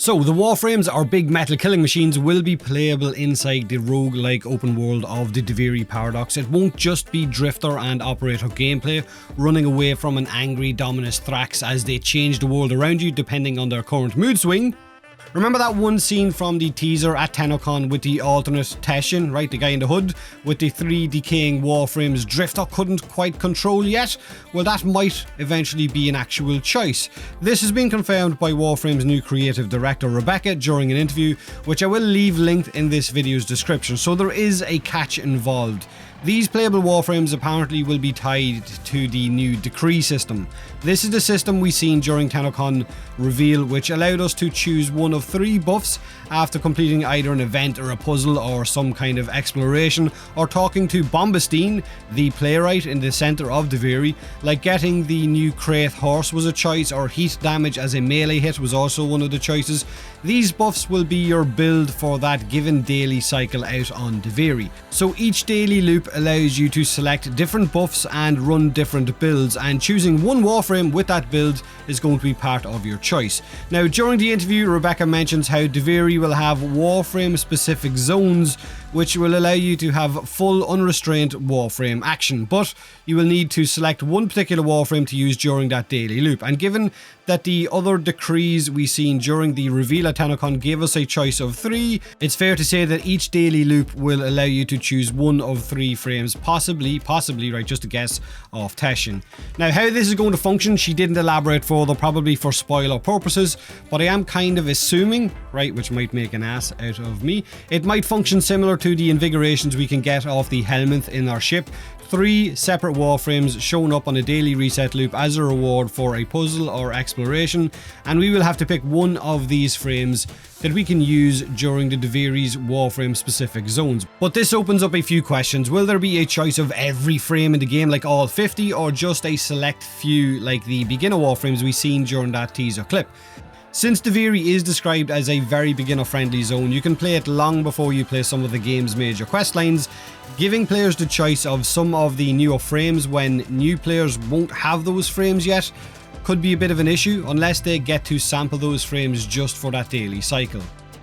So, the Warframes, or big metal killing machines, will be playable inside the roguelike open world of the Duviri paradox. It won't just be drifter and operator gameplay, running away from an angry Dominus Thrax as they change the world around you depending on their current mood swing. Remember that one scene from the teaser at TennoCon with the alternate Teshin, right, the guy in the hood, with the 3 decaying Warframes Drifter couldn't quite control yet? Well, that might eventually be an actual choice. This has been confirmed by Warframe's new creative director Rebecca during an interview, which I will leave linked in this video's description, so there is a catch involved. These playable Warframes apparently will be tied to the new decree system. This is the system we seen during TennoCon reveal, which allowed us to choose one of 3 buffs after completing either an event or a puzzle or some kind of exploration, or talking to Bombastine, the playwright in the centre of Duviri. Like getting the new Kraith horse was a choice, or heat damage as a melee hit was also one of the choices. These buffs will be your build for that given daily cycle out on Duviri. So each daily loop allows you to select different buffs and run different builds, and choosing one Warframe with that build is going to be part of your choice. Now, during the interview, Rebecca mentions how Duviri will have Warframe specific zones, which will allow you to have full unrestrained Warframe action, but you will need to select one particular Warframe to use during that daily loop. And given that the other decrees we seen during the reveal at TennoCon gave us a choice of 3, it's fair to say that each daily loop will allow you to choose one of 3 frames, possibly, right, just a guess, of Teshin. Now, how this is going to function, she didn't elaborate further, probably for spoiler purposes, but I am kind of assuming, right, which might make an ass out of me, it might function similar to the invigorations we can get off the Helminth in our ship. 3 separate Warframes showing up on a daily reset loop as a reward for a puzzle or exploration, and we will have to pick one of these frames that we can use during the Duviri's Warframe specific zones. But this opens up a few questions. Will there be a choice of every frame in the game, like all 50, or just a select few like the beginner Warframes we seen during that teaser clip? Since Duviri is described as a very beginner-friendly zone, you can play it long before you play some of the game's major questlines, giving players the choice of some of the newer frames when new players won't have those frames yet could be a bit of an issue unless they get to sample those frames just for that daily cycle.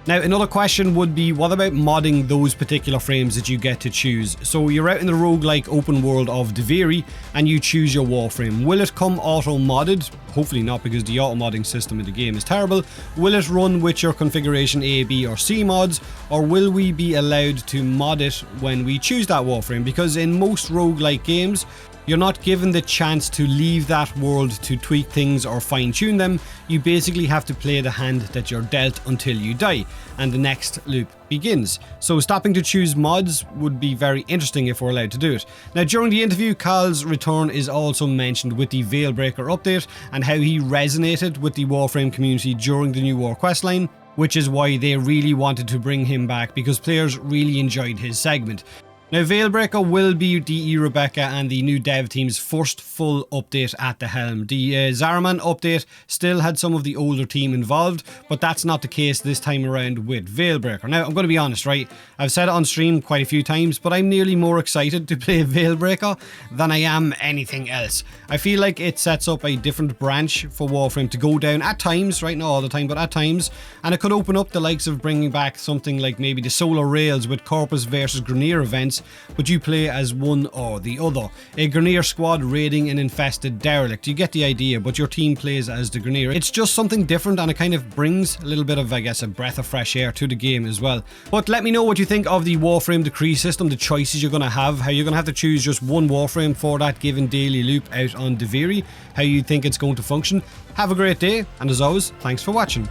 Now, another question would be, what about modding those particular frames that you get to choose? So you're out in the roguelike open world of Duviri and you choose your Warframe. Will it come auto-modded? Hopefully not, because the auto-modding system in the game is terrible. Will it run with your configuration A, B or C mods? Or will we be allowed to mod it when we choose that Warframe? Because in most roguelike games, you're not given the chance to leave that world to tweak things or fine-tune them. You basically have to play the hand that you're dealt until you die, and the next loop begins. So stopping to choose mods would be very interesting if we're allowed to do it. Now, during the interview, Cal's return is also mentioned with the Veilbreaker update and how he resonated with the Warframe community during the New War questline, which is why they really wanted to bring him back, because players really enjoyed his segment. Now, Veilbreaker will be DE Rebecca and the new dev team's first full update at the helm. The Zaraman update still had some of the older team involved, but that's not the case this time around with Veilbreaker. Now, I'm going to be honest, right? I've said it on stream quite a few times, but I'm nearly more excited to play Veilbreaker than I am anything else. I feel like it sets up a different branch for Warframe to go down at times, right? Not all the time, but at times. And it could open up the likes of bringing back something like maybe the Solar Rails with Corpus versus Grineer events, but you play as one or the other. A Grineer squad raiding an infested derelict. You get the idea, but your team plays as the Grineer. It's just something different, and it kind of brings a little bit of, I guess, a breath of fresh air to the game as well. But let me know what you think of the Warframe decree system, the choices you're going to have, how you're going to have to choose just one Warframe for that given daily loop out on Duviri, how you think it's going to function. Have a great day, and as always, thanks for watching.